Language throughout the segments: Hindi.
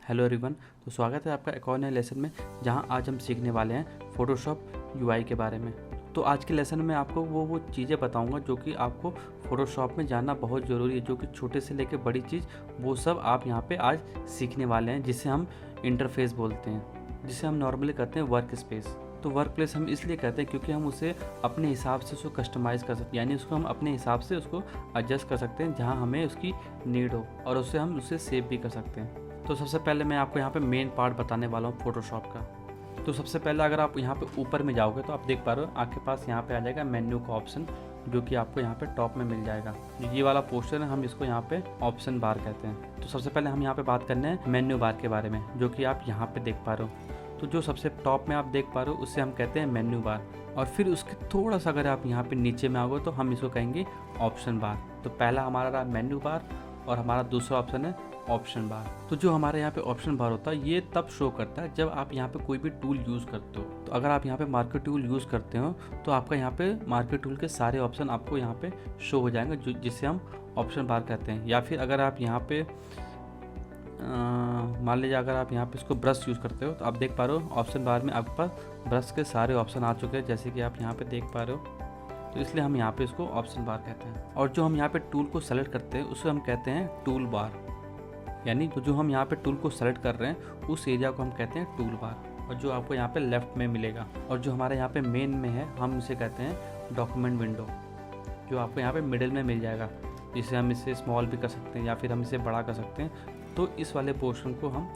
Hello everyone. तो स्वागत है आपका एक और नए लेसन में, जहां आज हम सीखने वाले हैं फोटोशॉप यूआई के बारे में। तो आज के लेसन में आपको वो चीज़ें बताऊंगा जो कि आपको फोटोशॉप में जानना बहुत ज़रूरी है, जो कि छोटे से लेकर बड़ी चीज़ वो सब आप यहां पे आज सीखने वाले हैं, जिसे हम इंटरफेस बोलते हैं, जिसे हम नॉर्मली कहते हैं वर्क स्पेस। तो वर्क प्लेस हम इसलिए कहते हैं क्योंकि हम उसे अपने हिसाब से उसको कस्टमाइज़ कर सकते हैं, यानी उसको हम अपने हिसाब से उसको एडजस्ट कर सकते हैं जहाँ हमें उसकी नीड हो, और उससे हम उसे सेव भी कर सकते हैं। तो सबसे पहले मैं आपको यहाँ पे मेन पार्ट बताने वाला हूँ फोटोशॉप का। तो सबसे पहले अगर आप यहाँ पे ऊपर में जाओगे तो आप देख पा रहे हो आपके पास यहाँ पे आ जाएगा मेन्यू का ऑप्शन, जो कि आपको यहाँ पे टॉप में मिल जाएगा। ये वाला पोर्शन है, हम इसको यहाँ पे ऑप्शन बार कहते हैं। तो सबसे पहले हम यहाँ पे बात करने हैं मेन्यू बार के बारे में, जो कि आप यहाँ पे देख पा रहे हो। तो जो सबसे टॉप में आप देख पा रहे हो उसे हम कहते हैं मेन्यू बार, और फिर उसके थोड़ा सा अगर आप यहाँ पे नीचे में आओगे तो हम इसको कहेंगे ऑप्शन बार। तो पहला हमारा रहा मेन्यू बार और हमारा दूसरा ऑप्शन है ऑप्शन बार। तो जो हमारे यहाँ पे ऑप्शन बार होता है ये तब शो करता है जब आप यहाँ पे कोई भी टूल यूज़ करते हो। तो अगर आप यहाँ पे मार्कर टूल यूज़ करते हो तो आपका यहाँ पे मार्कर टूल के सारे ऑप्शन आपको यहाँ पे शो हो जाएंगे, जो जिसे हम ऑप्शन बार कहते हैं। या फिर अगर आप यहाँ पे मान लीजिए अगर आप यहाँ पे इसको ब्रश यूज़ करते हो तो आप देख पा रहे हो ऑप्शन बार में आपके पास ब्रश के सारे ऑप्शन आ चुके हैं, जैसे कि आप यहाँ पे देख पा रहे हो। तो इसलिए हम यहाँ पे इसको ऑप्शन बार कहते हैं। और जो हम यहाँ पे टूल को सेलेक्ट करते हैं उसे हम कहते हैं टूल बार, यानी तो जो हम यहाँ पे टूल को सेलेक्ट कर रहे हैं उस एरिया को हम कहते हैं टूल बार, और जो आपको यहाँ पे लेफ्ट में मिलेगा। और जो हमारे यहाँ पे मेन में है हम इसे कहते हैं डॉक्यूमेंट विंडो, जो आपको यहाँ पे मिडिल में मिल जाएगा, जिसे हम इसे स्मॉल भी कर सकते हैं या फिर हम इसे बड़ा कर सकते हैं। तो इस वाले पोर्शन को हम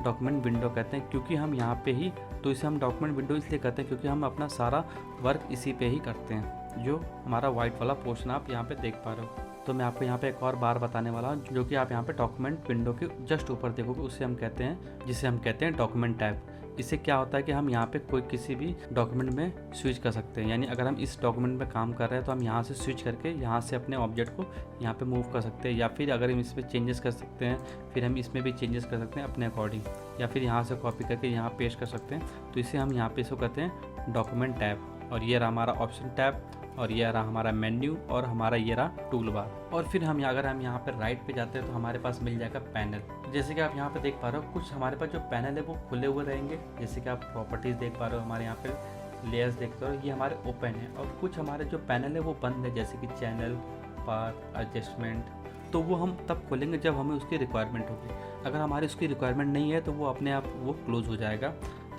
डॉक्यूमेंट विंडो कहते हैं, क्योंकि हम यहाँ पे ही, तो इसे हम डॉक्यूमेंट विंडो इसलिए कहते हैं क्योंकि हम अपना सारा वर्क इसी पे ही करते हैं। जो हमारा वाइट वाला पोर्शन आप यहाँ पे देख पा रहे हो। तो मैं आपको यहाँ पे एक और बार बताने वाला हूँ, जो कि आप यहाँ पे डॉक्यूमेंट विंडो के जस्ट ऊपर देखोगे, उसे हम कहते हैं, जिसे हम कहते हैं डॉक्यूमेंट टैब। इससे क्या होता है कि हम यहाँ पे कोई किसी भी डॉक्यूमेंट में स्विच कर सकते हैं, यानी अगर हम इस डॉक्यूमेंट में काम कर रहे हैं तो हम यहाँ से स्विच करके यहाँ से अपने ऑब्जेक्ट को यहाँ पे मूव कर सकते हैं, या फिर अगर हम इसमें चेंजेस कर सकते हैं फिर हम इसमें भी चेंजेस कर सकते हैं अपने अकॉर्डिंग, या फिर यहाँ से कॉपी करके यहाँ पेस्ट कर सकते हैं। तो इसे हम यहाँ पे इसको कहते हैं डॉक्यूमेंट टैब। और ये रहा हमारा ऑप्शन टैब, और ये रहा हमारा मेन्यू, और हमारा ये रहा टूल बार। और फिर हम अगर हम यहाँ पे राइट पे जाते हैं तो हमारे पास मिल जाएगा पैनल। जैसे कि आप यहाँ पे देख पा रहे हो कुछ हमारे पास जो पैनल है वो खुले हुए रहेंगे, जैसे कि आप प्रॉपर्टीज़ देख पा रहे हो, हमारे यहाँ पे लेयर्स देख पा रहे हो, ये हमारे ओपन है। और कुछ हमारे जो पैनल है वो बंद है, जैसे कि चैनल, पाथ, एडजस्टमेंट। तो वो हम तब खोलेंगे जब हमें उसकी रिक्वायरमेंट होगी। अगर हमारी उसकी रिक्वायरमेंट नहीं है तो वो अपने आप वो क्लोज हो जाएगा।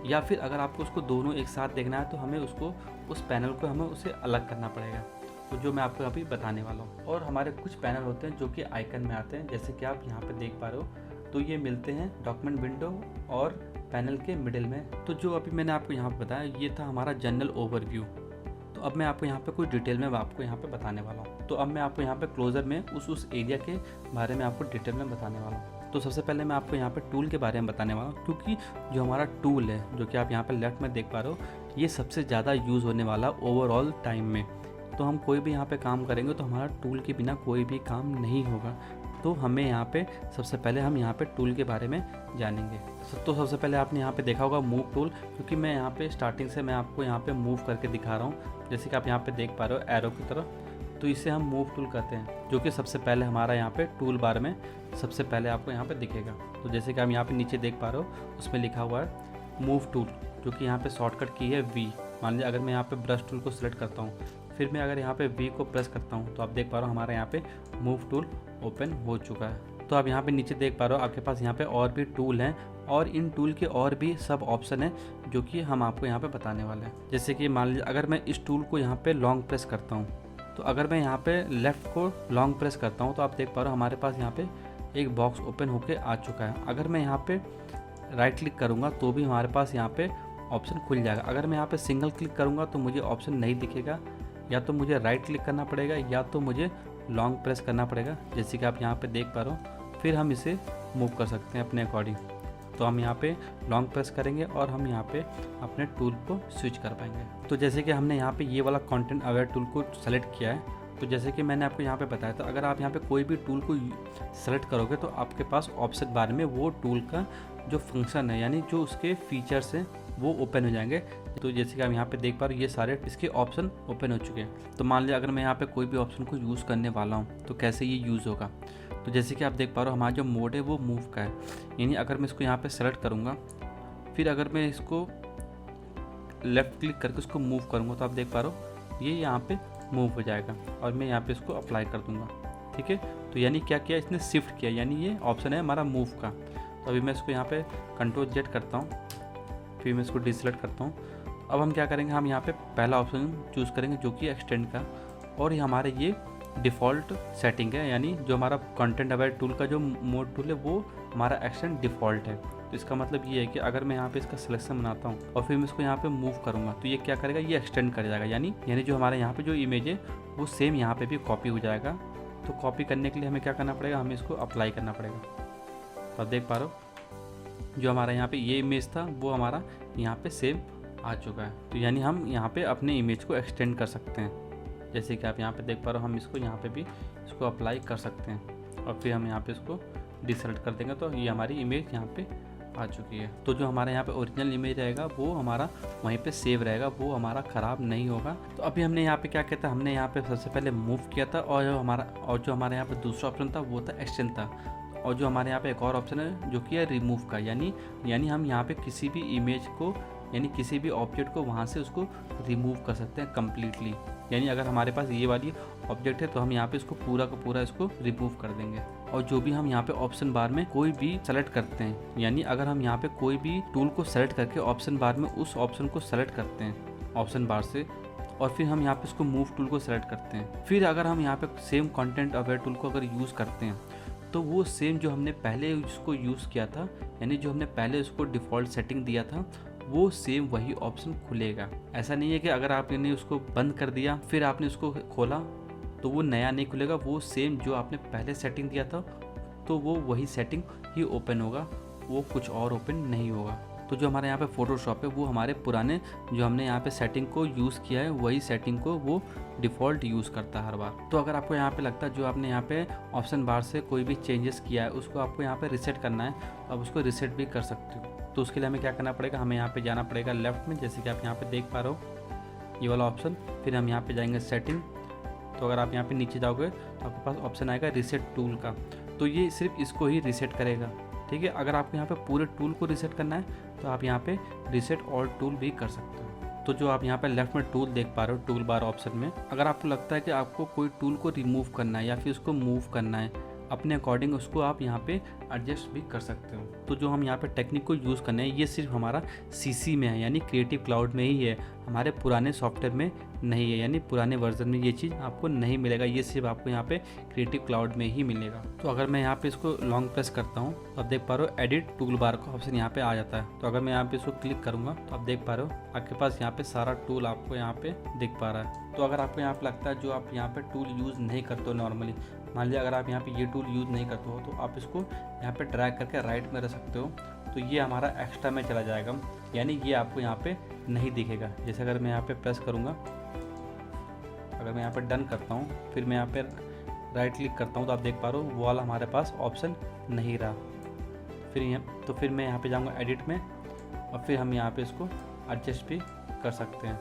या फिर अगर आपको उसको दोनों एक साथ देखना है तो हमें उसको उस पैनल को हमें उसे अलग करना पड़ेगा, तो जो मैं आपको अभी बताने वाला हूँ। और हमारे कुछ पैनल होते हैं जो कि आइकन में आते हैं, जैसे कि आप यहाँ पे देख पा रहे हो। तो ये मिलते हैं डॉक्यूमेंट विंडो और पैनल के मिडिल में। तो जो अभी मैंने आपको यहाँ पे बताया ये था हमारा जनरल ओवरव्यू। तो अब मैं आपको यहाँ पे कुछ डिटेल में आपको यहाँ पे बताने वाला हूँ। तो अब मैं आपको यहाँ पे क्लोजर में उस एरिया के बारे में आपको डिटेल में बताने वाला हूँ। तो सबसे पहले मैं आपको यहाँ पे टूल के बारे में बताने वाला हूँ, क्योंकि जो हमारा टूल है, जो कि आप यहाँ पे लेफ्ट में देख पा रहे हो, ये सबसे ज़्यादा यूज़ होने वाला ओवरऑल टाइम में। तो हम कोई भी यहाँ पे काम करेंगे तो हमारा टूल के बिना कोई भी काम नहीं होगा। तो हमें यहाँ पे सबसे पहले हम यहाँ पे टूल के बारे में जानेंगे। तो सबसे पहले आपने यहाँ पे देखा होगा मूव टूल, क्योंकि मैं यहाँ पे स्टार्टिंग से मैं आपको यहाँ पे मूव करके दिखा रहा हूँ, जैसे कि आप यहाँ पे देख पा रहे हो एरो की तरह। तो इसे हम मूव टूल कहते हैं, जो कि सबसे पहले हमारा यहाँ पे टूल बार में सबसे पहले आपको यहाँ पे दिखेगा। तो जैसे कि आप यहाँ पे नीचे देख पा रहे हो उसमें लिखा हुआ है मूव टूल, जो कि यहाँ पे शॉर्टकट की है वी। मान लीजिए अगर मैं यहाँ पे ब्रश टूल को सिलेक्ट करता हूँ, फिर मैं अगर यहाँ पे वी को प्रेस करता हूँ तो आप देख पा रहे हो हमारे यहाँ पे मूव टूल ओपन हो चुका है। तो आप यहाँ पे नीचे देख पा रहे हो आपके पास यहाँ पे और भी टूल हैं, और इन टूल के और भी सब ऑप्शन है जो कि हम आपको यहाँ पे बताने वाले हैं। जैसे कि मान लीजिए अगर मैं इस टूल को यहाँ पे लॉन्ग प्रेस करता हूँ, तो अगर मैं यहाँ पे लेफ़्ट को लॉन्ग प्रेस करता हूँ तो आप देख पा रहे हो हमारे पास यहाँ पे एक बॉक्स ओपन होके आ चुका है। अगर मैं यहाँ पे राइट क्लिक करूँगा तो भी हमारे पास यहाँ पे ऑप्शन खुल जाएगा। अगर मैं यहाँ पे सिंगल क्लिक करूँगा तो मुझे ऑप्शन नहीं दिखेगा, या तो मुझे राइट क्लिक करना पड़ेगा या तो मुझे लॉन्ग प्रेस करना पड़ेगा, जैसे कि आप यहाँ पे देख पा रहे हो। फिर हम इसे मूव कर सकते हैं अपने अकॉर्डिंग। तो हम यहाँ पे लॉन्ग प्रेस करेंगे और हम यहाँ पे अपने टूल को स्विच कर पाएंगे। तो जैसे कि हमने यहाँ पे ये वाला कंटेंट अवेयर टूल को सेलेक्ट किया है, तो जैसे कि मैंने आपको यहाँ पे बताया था, अगर आप यहाँ पे कोई भी टूल को सेलेक्ट करोगे तो आपके पास ऑप्शन बार में वो टूल का जो फंक्शन है, यानी जो उसके फीचर्स हैं, वो ओपन हो जाएंगे। तो जैसे कि आप यहाँ पे देख पा रहे हो ये सारे इसके ऑप्शन ओपन हो चुके हैं। तो मान लिया अगर मैं यहाँ पे कोई भी ऑप्शन को यूज़ करने वाला हूँ तो कैसे ये यूज़ होगा। तो जैसे कि आप देख पा रहे हो हमारा जो मोड है वो मूव का है, यानी अगर मैं इसको यहाँ पे सेलेक्ट करूँगा, फिर अगर मैं इसको लेफ़्ट क्लिक करके इसको मूव करूँगा तो आप देख पा रहे हो ये यहाँ पे मूव हो जाएगा और मैं यहाँ पे इसको अप्लाई कर दूँगा। ठीक है, तो यानी क्या किया इसने, शिफ्ट किया, यानी ये ऑप्शन है हमारा मूव का। तो अभी मैं इसको यहाँ पे Ctrl Z करता हूँ, फिर मैं इसको डिसेलेक्ट करता हूँ। अब हम क्या करेंगे, हम यहाँ पे पहला ऑप्शन चूज़ करेंगे जो कि एक्सटेंड का, और ये हमारे ये डिफ़ॉल्ट सेटिंग है, यानी जो हमारा कंटेंट अवेयर टूल का जो मोड टूल है वो हमारा एक्सटेंड डिफ़ॉल्ट है। तो इसका मतलब ये है कि अगर मैं यहाँ पे इसका सिलेक्शन बनाता हूँ और फिर मैं इसको यहाँ पे मूव करूँगा तो ये क्या करेगा, ये एक्सटेंड कर जाएगा, यानी जो हमारे यहाँ पे जो इमेज है वो सेम यहाँ पे भी कॉपी हो जाएगा। तो कॉपी करने के लिए हमें क्या करना पड़ेगा, हमें इसको अप्लाई करना पड़ेगा। तो आप देख पा रहे हो जो हमारा यहाँ पे ये इमेज था वो हमारा यहाँ पे सेम आ चुका है। तो यानी हम यहाँ पे अपने इमेज को एक्सटेंड कर सकते हैं। जैसे कि आप यहाँ पे देख पा रहे हो हम इसको यहाँ पे भी इसको अप्लाई कर सकते हैं और फिर हम यहाँ पे इसको डिसेलेक्ट कर देंगे तो ये हमारी इमेज यहाँ पे आ चुकी है। तो जो हमारे यहाँ पे ओरिजिनल इमेज रहेगा वो हमारा वहीं पे सेव रहेगा, वो हमारा ख़राब नहीं होगा। तो अभी हमने यहाँ पे क्या किया था, हमने यहाँ पे सबसे पहले मूव किया था और जो हमारे यहाँ पे दूसरा ऑप्शन था वो था एक्सटेंड था, और जो हमारे यहाँ पे एक और ऑप्शन है जो कि है रिमूव का, यानी हम यहाँ पे किसी भी इमेज को यानी किसी भी ऑब्जेक्ट को वहाँ से उसको रिमूव कर सकते हैं कम्प्लीटली। यानी अगर हमारे पास ये वाली ऑब्जेक्ट है तो हम यहाँ पे इसको पूरा का पूरा इसको रिमूव कर देंगे। और जो भी हम यहाँ पे ऑप्शन बार में कोई भी सेलेक्ट करते हैं, यानी अगर हम यहाँ पे कोई भी टूल को सेलेक्ट करके ऑप्शन बार में उस ऑप्शन को सेलेक्ट करते हैं ऑप्शन बार से, और फिर हम यहाँ पे इसको मूव टूल को सेलेक्ट करते हैं, फिर अगर हम यहाँ पे सेम कंटेंट अवेयर टूल को अगर यूज़ करते हैं तो वो सेम जो हमने पहले उसको यूज़ किया था, यानी जो हमने पहले उसको डिफ़ॉल्ट सेटिंग दिया था वो सेम वही ऑप्शन खुलेगा। ऐसा नहीं है कि अगर आपने उसको बंद कर दिया फिर आपने उसको खोला तो वो नया नहीं खुलेगा, वो सेम जो आपने पहले सेटिंग दिया था तो वो वही सेटिंग ही ओपन होगा, वो कुछ और ओपन नहीं होगा। तो जो हमारे यहाँ पे फोटोशॉप है वो हमारे पुराने जो हमने यहाँ पे सेटिंग को यूज़ किया है वही सेटिंग को वो डिफ़ॉल्ट यूज़ करता है हर बार। तो अगर आपको यहाँ पे लगता है जो आपने यहाँ पे ऑप्शन बार से कोई भी चेंजेस किया है उसको आपको यहाँ पे रिसेट करना है तो आप उसको रिसेट भी कर सकते हो। तो उसके लिए हमें क्या करना पड़ेगा, हमें यहाँ पे जाना पड़ेगा लेफ़्ट में, जैसे कि आप यहाँ पे देख पा रहे हो ये वाला ऑप्शन, फिर हम यहाँ पे जाएंगे सेटिंग। तो अगर आप यहाँ पे नीचे जाओगे तो आपके पास ऑप्शन आएगा रीसेट टूल का, तो ये सिर्फ इसको ही रीसेट करेगा। ठीक है, अगर आपको यहाँ पे पूरे टूल को रीसेट करना है तो आप यहाँ पे रीसेट ऑल टूल भी कर सकते हो। तो जो आप यहाँ पे लेफ्ट में टूल देख पा रहे हो टूल बार ऑप्शन में, अगर आपको लगता है कि आपको कोई टूल को रिमूव करना है या फिर उसको मूव करना है अपने अकॉर्डिंग, उसको आप यहाँ पे एडजस्ट भी कर सकते हो। तो जो हम यहाँ पे टेक्निक को यूज़ करना है ये सिर्फ हमारा CC में है, यानी क्रिएटिव क्लाउड में ही है, हमारे पुराने सॉफ्टवेयर में नहीं है, यानी पुराने वर्जन में ये चीज़ आपको नहीं मिलेगा, ये सिर्फ आपको यहाँ पे क्रिएटिव क्लाउड में ही मिलेगा। तो अगर मैं यहाँ पे इसको लॉन्ग प्रेस करता हूँ तो आप देख पा रहे हो एडिट टूल बार का ऑप्शन यहाँ पे आ जाता है। तो अगर मैं यहाँ पे इसको क्लिक करूँगा तो आप देख पा रहे हो आपके पास यहाँ पे सारा टूल आपको यहाँ पे दिख पा रहा है। तो अगर आपको यहाँ पे लगता है जो आप यहाँ पे टूल यूज़ नहीं करते हो नॉर्मली, मान लिया अगर आप यहाँ पे ये टूल यूज़ नहीं करते हो तो आप इसको यहाँ पे ड्रैग करके राइट में रख सकते हो, तो ये हमारा एक्स्ट्रा में चला जाएगा, यानी ये आपको यहाँ पे नहीं दिखेगा। जैसे अगर मैं यहाँ पे प्रेस करूँगा, अगर मैं यहाँ पे डन करता हूँ फिर मैं यहाँ पे राइट क्लिक करता हूँ तो आप देख पा रहे हो वो वाला हमारे पास ऑप्शन नहीं रहा। फिर मैं यहाँ पे जाऊँगा एडिट में और फिर हम यहाँ पे इसको एडजस्ट भी कर सकते हैं,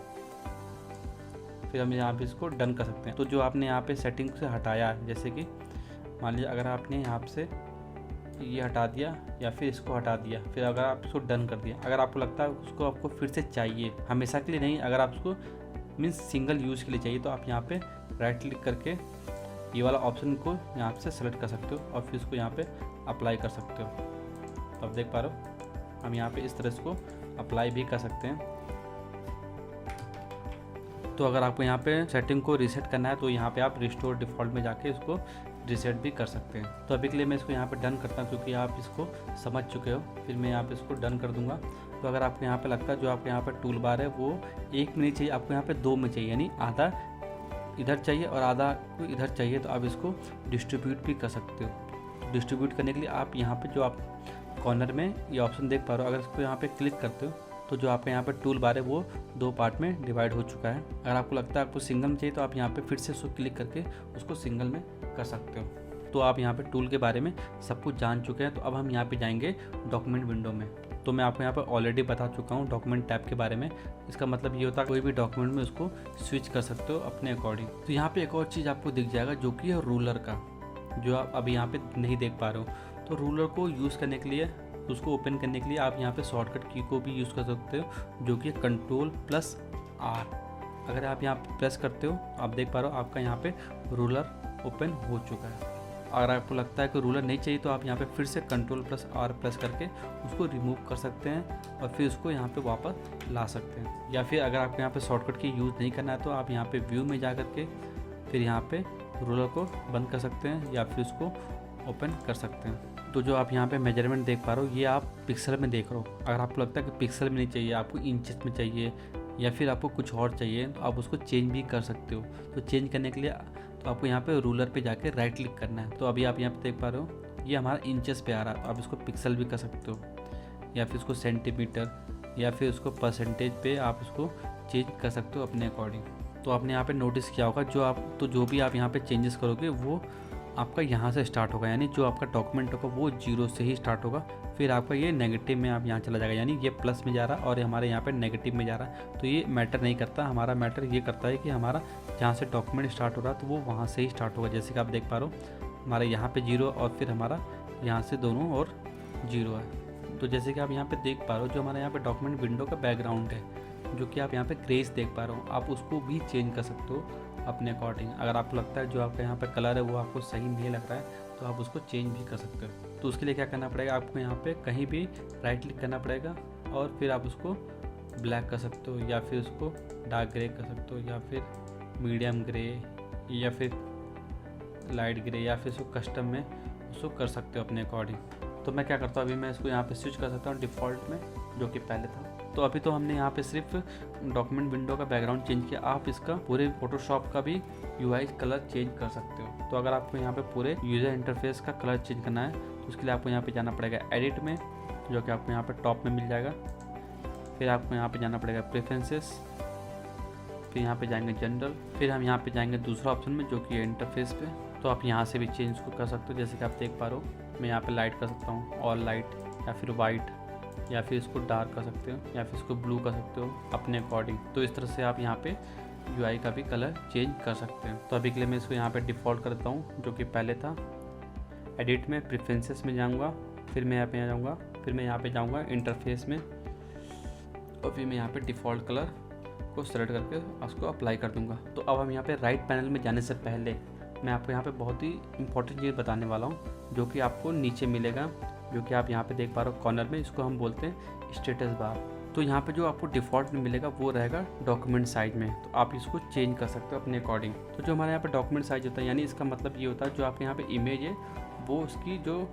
फिर हम यहाँ पे इसको डन कर सकते हैं। तो जो आपने यहाँ पे सेटिंग से हटाया है, जैसे कि मान लीजिए अगर आपने यहाँ से ये हटा दिया या फिर इसको हटा दिया, फिर अगर आप इसको डन कर दिया, अगर आपको लगता है उसको आपको फिर से चाहिए, हमेशा के लिए नहीं, अगर आप उसको मीन्स सिंगल यूज़ के लिए चाहिए तो आप यहाँ पे राइट क्लिक करके ये वाला ऑप्शन को यहाँ से सेलेक्ट कर सकते हो और फिर इसको यहाँ पे अप्लाई कर सकते हो। तो आप देख पा रहे हो हम यहाँ पे इस तरह इसको अप्लाई भी कर सकते हैं। तो अगर आपको यहाँ पे सेटिंग को रीसेट करना है तो यहाँ पे आप रिस्टोर डिफ़ॉल्ट में जाके इसको रीसेट भी कर सकते हैं। तो अभी के लिए मैं इसको यहाँ पे डन करता हूँ क्योंकि आप इसको समझ चुके हो, फिर मैं यहाँ पे इसको डन कर दूँगा। तो अगर आपको यहाँ पे लगता है जो आपको यहाँ पे टूल बार है वो एक में नहीं चाहिए, आपको यहाँ पे दो में चाहिए, यानी आधा इधर चाहिए और आधा को इधर चाहिए, तो आप इसको डिस्ट्रीब्यूट भी कर सकते हो। डिस्ट्रीब्यूट करने के लिए आप यहाँ पे जो आप कॉर्नर में ये ऑप्शन देख पा रहे हो, अगर इसको यहाँ पे क्लिक करते हो तो जो आपका यहाँ पे टूल बार है वो दो पार्ट में डिवाइड हो चुका है। अगर आपको लगता है आपको सिंगल में चाहिए तो आप यहाँ पे फिर से उसको क्लिक करके उसको सिंगल में कर सकते हो। तो आप यहाँ पे टूल के बारे में सब कुछ जान चुके हैं। तो अब हम यहाँ पे जाएंगे डॉक्यूमेंट विंडो में। तो मैं आपको यहाँ पर ऑलरेडी बता चुका हूँ डॉक्यूमेंट टैब के बारे में। इसका मतलब ये होता है कोई भी डॉक्यूमेंट में उसको स्विच कर सकते हो अपने अकॉर्डिंग। तो यहाँ पे एक और चीज़ आपको दिख जाएगा जो कि है रूलर का, जो आप अभी यहाँ पे नहीं देख पा रहे हो। तो रूलर को यूज़ करने के लिए, उसको ओपन करने के लिए आप यहाँ पे शॉर्टकट की को भी यूज़ कर सकते हो, जो कि Ctrl+R। अगर आप यहाँ पे प्रेस करते हो आप देख पा रहे हो आपका यहाँ पे रूलर ओपन हो चुका है। अगर आपको लगता है कि रूलर नहीं चाहिए तो आप यहाँ पे फिर से Ctrl+R प्रेस करके उसको रिमूव कर सकते हैं और फिर उसको यहाँ पे वापस ला सकते हैं। या फिर अगर आपको यहाँ पे शॉर्टकट की यूज़ नहीं करना है तो आप यहाँ पे व्यू में जा करके फिर यहाँ पे रूलर को बंद कर सकते हैं या फिर उसको ओपन कर सकते हैं। तो जो आप यहाँ पे मेजरमेंट देख पा रहे हो ये आप पिक्सल में देख रहे हो। अगर आपको लगता है कि पिक्सल में नहीं चाहिए, आपको इंचेस में चाहिए या फिर आपको कुछ और चाहिए तो आप उसको चेंज भी कर सकते हो। तो चेंज करने के लिए तो आपको यहाँ पे रूलर पे जाके राइट क्लिक करना है। तो अभी आप यहाँ पे देख पा रहे हो ये हमारा इंचेस पे आ रहा है, आप इसको पिक्सल भी कर सकते हो या फिर उसको सेंटीमीटर या फिर उसको परसेंटेज पे आप उसको चेंज कर सकते हो अपने अकॉर्डिंग। तो आपने यहाँ पे नोटिस किया होगा जो भी आप यहाँ पे चेंजेस करोगे वो आपका यहाँ से स्टार्ट होगा, यानी जो आपका डॉक्यूमेंट होगा वो 0 से ही स्टार्ट होगा। फिर आपका ये नेगेटिव में आप यहाँ चला जाएगा, यानी ये प्लस में जा रहा है और हमारे यहाँ पे नेगेटिव में जा रहा है। तो ये मैटर नहीं करता, हमारा मैटर ये करता है कि हमारा जहाँ से डॉक्यूमेंट स्टार्ट हो रहा है तो वो वहाँ से ही स्टार्ट होगा। जैसे कि आप देख पा रहे हो हमारे यहाँ पे 0 और फिर हमारा यहाँ से दोनों और 0 है। तो जैसे कि आप यहाँ पे देख पा रहे हो जो हमारे यहाँ पे डॉक्यूमेंट विंडो का बैकग्राउंड है, जो कि आप यहाँ पे ग्रेस देख पा रहे हो, आप उसको भी चेंज कर सकते हो अपने अकॉर्डिंग। अगर आपको लगता है जो आपका यहाँ पे कलर है वो आपको सही नहीं लग रहा है तो आप उसको चेंज भी कर सकते हो। तो उसके लिए क्या करना पड़ेगा, आपको यहाँ पे कहीं भी राइट क्लिक करना पड़ेगा और फिर आप उसको ब्लैक कर सकते हो या फिर उसको डार्क ग्रे कर सकते हो या फिर मीडियम ग्रे या फिर लाइट ग्रे या फिर उसको कस्टम में उसको कर सकते हो अपने अकॉर्डिंग। तो मैं क्या करता हूँ अभी मैं इसको यहाँ पे स्विच कर सकता हूँ डिफ़ॉल्ट में, जो कि पहले था। तो अभी तो हमने यहाँ पे सिर्फ डॉक्यूमेंट विंडो का बैकग्राउंड चेंज किया, आप इसका पूरे फोटोशॉप का भी यूआई कलर चेंज कर सकते हो। तो अगर आपको यहाँ पे पूरे यूज़र इंटरफेस का कलर चेंज करना है तो उसके लिए आपको यहाँ पे जाना पड़ेगा एडिट में, जो कि आपको यहाँ पे टॉप में मिल जाएगा। फिर आपको यहाँ पे जाना पड़ेगा प्रेफरेंसेस, फिर यहाँ पे जाएंगे जनरल, फिर हम यहाँ पे जाएंगे दूसरा ऑप्शन में जो कि है इंटरफेस पे। तो आप यहाँ से भी चेंज को कर सकते हो। जैसे कि आप देख पा रहे हो मैं यहाँ पे लाइट कर सकता हूँ, ऑल लाइट या फिर वाइट या फिर इसको डार्क कर सकते हो या फिर इसको ब्लू कर सकते हो अपने अकॉर्डिंग। तो इस तरह से आप यहाँ पे यूआई का भी कलर चेंज कर सकते हैं। तो अभी के लिए मैं इसको यहाँ पे डिफ़ॉल्ट करता हूँ जो कि पहले था। एडिट में प्रेफरेंसेस में जाऊँगा, फिर मैं यहाँ पे जाऊँगा, फिर मैं यहाँ पे जाऊँगा इंटरफेस में और फिर मैं यहाँ पे डिफ़ॉल्ट कलर को सेलेक्ट करके उसको अप्लाई कर दूँगा। तो अब हम यहाँ पे राइट पैनल में जाने से पहले मैं आपको यहाँ पे बहुत ही इंपॉर्टेंट चीज़ बताने वाला हूँ जो कि आपको नीचे मिलेगा, जो कि आप यहाँ पे देख पा रहे हो कॉर्नर में, इसको हम बोलते हैं स्टेटस बार। तो यहाँ पे जो आपको डिफ़ॉल्ट में मिलेगा वो रहेगा डॉक्यूमेंट साइज में, तो आप इसको चेंज कर सकते हो अपने अकॉर्डिंग। तो जो हमारे यहाँ पे डॉक्यूमेंट साइज होता है, यानी इसका मतलब ये होता है जो आपके यहाँ पे इमेज है वो उसकी जो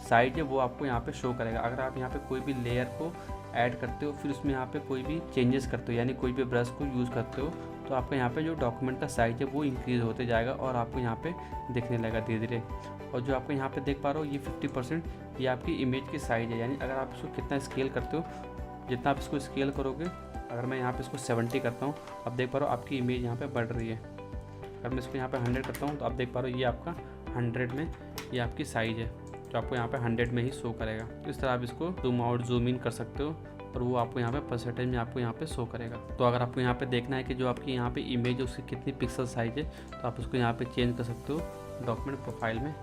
साइज है वो आपको यहाँ पे शो करेगा। अगर आप यहाँ पे कोई भी लेयर को ऐड करते हो फिर उसमें यहाँ पे कोई भी चेंजेस करते हो, यानी कोई भी ब्रश को यूज़ करते हो, तो आपका यहाँ पे जो डॉक्यूमेंट का साइज़ है वो इंक्रीज़ होते जाएगा और आपको यहाँ पे दिखने लगेगा धीरे धीरे। और जो आपको यहाँ पे देख पा रहे हो ये 50% ये आपकी इमेज की साइज़ है, यानी अगर आप इसको कितना स्केल करते हो, जितना आप इसको स्केल करोगे, अगर मैं यहाँ पे इसको 70 करता हूँ, आप देख पा रहे हो आपकी इमेज यहाँ पे बढ़ रही है। अगर मैं इसको यहाँ पे 100 करता हूँ तो आप देख पा रहे हो ये आपका 100 में ये आपकी साइज़ है, तो आपको यहाँ पे 100 में ही शो करेगा। तो इस तरह आप इसको जूम आउट जूम इन कर सकते हो और वो आपको यहाँ पे परसेंटेज में आपको यहाँ पे शो करेगा। तो अगर आपको यहाँ पे देखना है कि जो आपकी यहाँ पे इमेज है उसकी कितनी पिक्सल साइज है, तो आप उसको यहाँ पे चेंज कर सकते हो डॉक्यूमेंट प्रोफाइल में,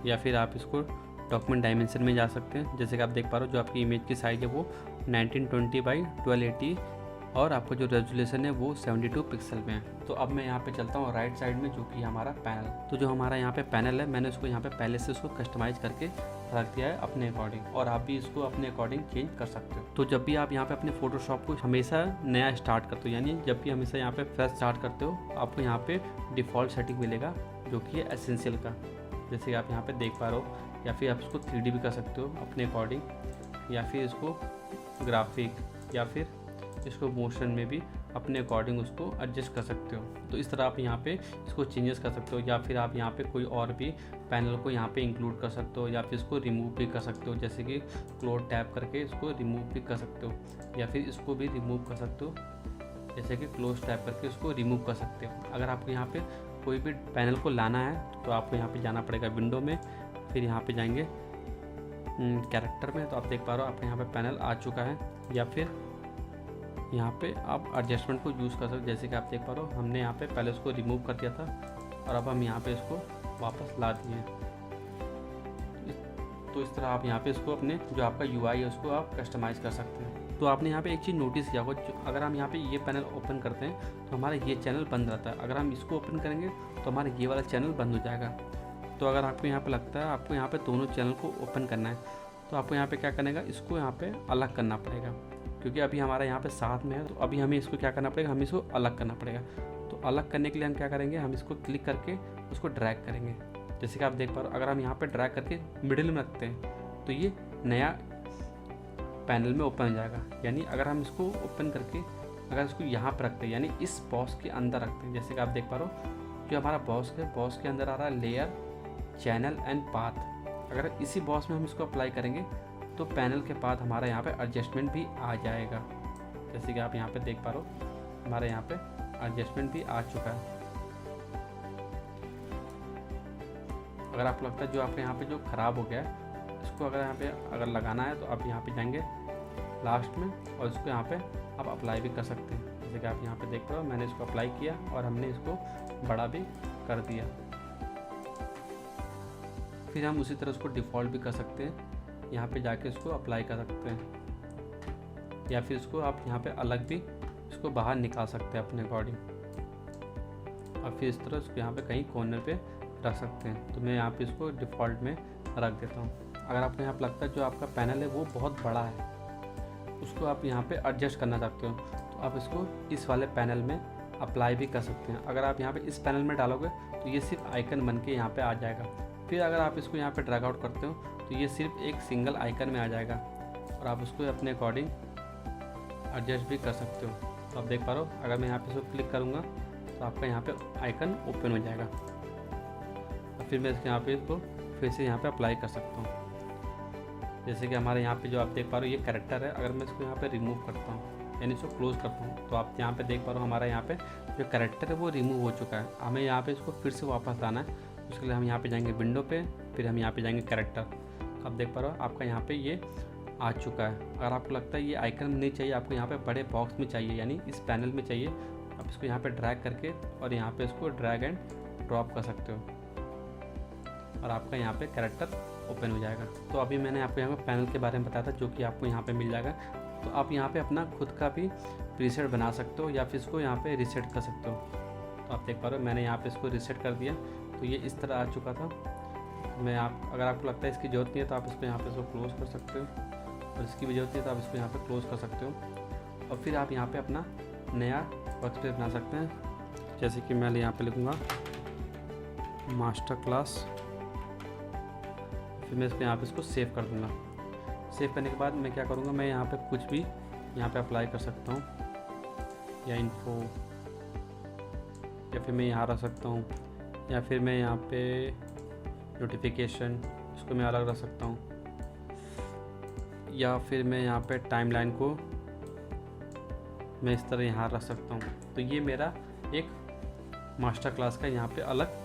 या फिर आप इसको डॉक्यूमेंट डायमेंशन में जा सकते हैं। जैसे कि आप देख पा रहे हो जो आपकी इमेज की साइज़ है वो 1920x1280 और आपको जो रेजोल्यूशन है वो 72 पिक्सल में है। तो अब मैं यहाँ पे चलता हूँ राइट साइड में, जो कि हमारा पैनल। तो जो हमारा यहाँ पे पैनल है मैंने उसको यहाँ पे पहले से उसको कस्टमाइज़ करके रख दिया है अपने अकॉर्डिंग, और आप भी इसको अपने अकॉर्डिंग चेंज कर सकते हो। तो जब भी आप यहाँ पे अपने फोटोशॉप को हमेशा नया स्टार्ट करते हो, यानी जब भी हमेशा यहाँ पे फ्रेश स्टार्ट करते हो, आपको यहाँ पे डिफ़ॉल्ट सेटिंग मिलेगा जो कि है एसेंशियल का, जैसे कि आप यहाँ पे देख पा रहे हो। या फिर आप इसको 3D भी कर सकते हो अपने अकॉर्डिंग, या फिर इसको ग्राफिक या फिर इसको मोशन में भी अपने अकॉर्डिंग उसको एडजस्ट कर सकते हो। तो इस तरह आप यहाँ पे इसको चेंजेस कर सकते हो, या फिर आप यहाँ पे कोई और भी पैनल को यहाँ पे इंक्लूड कर सकते हो, या फिर इसको रिमूव भी कर सकते हो, जैसे कि क्लोज टैप करके इसको रिमूव भी कर सकते हो, या फिर इसको भी रिमूव कर सकते हो, जैसे कि क्लोज टैप करके इसको रिमूव कर सकते हो। अगर आपको यहाँ पे कोई भी पैनल को लाना है तो आपको यहाँ पे जाना पड़ेगा विंडो में, फिर यहाँ पे जाएंगे कैरेक्टर में, तो आप देख पा रहे हो आपके यहाँ पे पैनल आ चुका है। या फिर यहाँ पे आप एडजस्टमेंट को यूज़ कर सकते हो, जैसे कि आप देख पा रहे हो हमने यहाँ पे पहले उसको रिमूव कर दिया था और अब हम यहाँ पे इसको वापस ला दिए। तो इस तरह आप यहाँ पे इसको अपने जो आपका UI है उसको आप कस्टमाइज़ कर सकते हैं। तो आपने यहाँ पे एक चीज़ नोटिस किया होगा, अगर हम यहाँ पे ये पैनल ओपन करते हैं तो हमारा ये चैनल बंद रहता है। अगर हम इसको ओपन करेंगे तो हमारा ये वाला चैनल बंद हो जाएगा। तो अगर आपको यहाँ पे लगता है आपको यहाँ पे दोनों चैनल को ओपन करना है, तो आपको यहाँ पे क्या करने का, इसको यहाँ पे अलग करना पड़ेगा, क्योंकि अभी हमारा यहाँ पे साथ में है। तो अभी हमें इसको क्या करना पड़ेगा, हमें इसको अलग करना पड़ेगा। तो अलग करने के लिए हम क्या करेंगे, हम इसको क्लिक करके उसको ड्रैग करेंगे। जैसे कि आप देख पा रहे हो, अगर हम यहाँ पे ड्रैग करके मिडिल में रखते हैं तो ये नया पैनल में ओपन हो जाएगा। यानी अगर हम इसको ओपन करके अगर इसको यहाँ पर रखते हैं, यानी इस बॉक्स के अंदर रखते हैं, जैसे कि आप देख पा रहे हो जो हमारा बॉक्स है, बॉक्स के अंदर आ रहा है लेयर, चैनल एंड पाथ। अगर इसी बॉक्स में हम इसको अप्लाई करेंगे तो पैनल के बाद हमारा यहाँ पे एडजस्टमेंट भी आ जाएगा। जैसे कि आप यहाँ पे देख पा रहे हो हमारे यहाँ पे एडजस्टमेंट भी आ चुका है। अगर आपको लगता है जो आपके यहाँ पे जो ख़राब हो गया है, इसको अगर यहाँ पे अगर लगाना है तो आप यहाँ पे जाएंगे लास्ट में और इसको यहाँ पे आप अप्लाई भी कर सकते हैं। जैसे कि आप यहाँ पे देख रहे हो मैंने इसको अप्लाई किया और हमने इसको बड़ा भी कर दिया। फिर हम उसी तरह उसको डिफ़ॉल्ट भी कर सकते हैं, यहाँ पे जाके इसको अप्लाई कर सकते हैं, या फिर इसको आप यहाँ पे अलग भी इसको बाहर निकाल सकते हैं अपने अकॉर्डिंग। और फिर इस तरह इसको यहाँ पे कहीं कॉर्नर पे रख सकते हैं। तो मैं यहाँ पे इसको डिफ़ॉल्ट में रख देता हूँ। अगर आपको यहाँ पे लगता है जो आपका पैनल है वो बहुत बड़ा है, उसको आप यहाँ पे एडजस्ट करना चाहते हो, तो आप इसको इस वाले पैनल में अप्लाई भी कर सकते हैं। अगर आप यहाँ पे इस पैनल में डालोगे तो ये सिर्फ आइकन बन के यहाँ पे आ जाएगा। फिर अगर आप इसको यहाँ पे ड्रैग आउट करते हो तो ये सिर्फ एक सिंगल आइकन में आ जाएगा और आप उसको अपने अकॉर्डिंग एडजस्ट भी कर सकते हो। तो आप देख पा रहे हो अगर मैं यहाँ पे इसको क्लिक करूँगा तो आपका यहाँ पे आइकन ओपन हो जाएगा। और फिर मैं इसके यहाँ पे इसको फिर से यहाँ पे अप्लाई कर सकता हूँ। जैसे कि हमारे यहाँ पे जो आप देख पा रहे हो ये कैरेक्टर है, अगर मैं इसको यहाँ पे रिमूव करता हूँ यानी इसको क्लोज करता हूँ तो आप यहाँ पे देख पा रहे हो हमारा यहाँ पे जो कैरेक्टर है वो रिमूव हो चुका है। हमें यहाँ पे इसको फिर से वापस लाना है, उसके लिए हम यहाँ पे जाएंगे विंडो पे, फिर हम यहाँ पे जाएंगे कैरेक्टर। आप देख पा रहे हो आपका यहाँ पे ये आ चुका है। अगर आपको लगता है ये आइकन नहीं चाहिए, आपको यहाँ पे बड़े बॉक्स में चाहिए यानी इस पैनल में चाहिए, आप इसको यहाँ पे ड्रैग करके और यहाँ पे इसको ड्रैग एंड ड्रॉप कर सकते हो और आपका यहाँ पे कैरेक्टर ओपन हो जाएगा। तो अभी मैंने आपको यहाँ पे पैनल के बारे में बताया था जो कि आपको यहाँ पे मिल जाएगा। तो आप यहाँ पे अपना खुद का भी प्रीसेट बना सकते हो या फिर इसको यहाँ पे रीसेट कर सकते हो। तो आप देख पा रहे हो मैंने यहाँ पे इसको रीसेट कर दिया तो ये इस तरह आ चुका था। अगर आपको लगता है इसकी ज़रूरत नहीं है तो आप इसको यहाँ पे इसको क्लोज़ कर सकते हो और इसकी भी ज़रूरत नहीं है तो आप इसको यहाँ पे क्लोज़ कर सकते हो। और फिर आप यहाँ पे अपना नया वर्कस्पेस बना सकते हैं। जैसे कि मैं यहाँ पे लिखूँगा मास्टर क्लास, फिर मैं इसको यहाँ पे इसको सेव कर दूँगा। सेव करने के बाद मैं क्या करूँगा, मैं यहाँ पे कुछ भी यहाँ पे अप्लाई कर सकता हूँ या इन्फो, या फिर मैं यहाँ रख सकता हूँ, या फिर मैं यहाँ पे नोटिफिकेशन इसको मैं अलग रख सकता हूँ, या फिर मैं यहाँ पे टाइमलाइन को मैं इस तरह यहाँ रख सकता हूँ। तो ये मेरा एक मास्टर क्लास का यहाँ पे अलग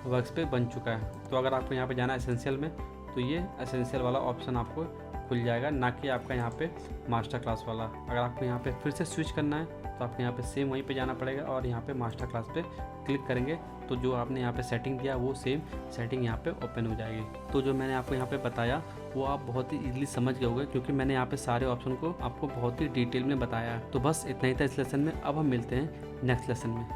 वर्कस्पेस बन चुका है। तो अगर आपको यहाँ पे जाना है एसेंशियल में तो ये एसेंशियल वाला ऑप्शन आपको खुल जाएगा, ना कि आपका यहाँ पे मास्टर क्लास वाला। अगर आपको यहाँ पे फिर से स्विच करना है तो आपको यहाँ पे सेम वहीं पे जाना पड़ेगा और यहाँ पे मास्टर क्लास पे क्लिक करेंगे तो जो आपने यहाँ पे सेटिंग दिया वो सेम सेटिंग यहाँ पे ओपन हो जाएगी। तो जो मैंने आपको यहाँ पे बताया वो आप बहुत ही ईजिली समझ गए होंगे क्योंकि मैंने यहाँ पे सारे ऑप्शन को आपको बहुत ही डिटेल में बताया है। तो बस इतना ही था इस लेसन में। अब हम मिलते हैं नेक्स्ट लेसन में।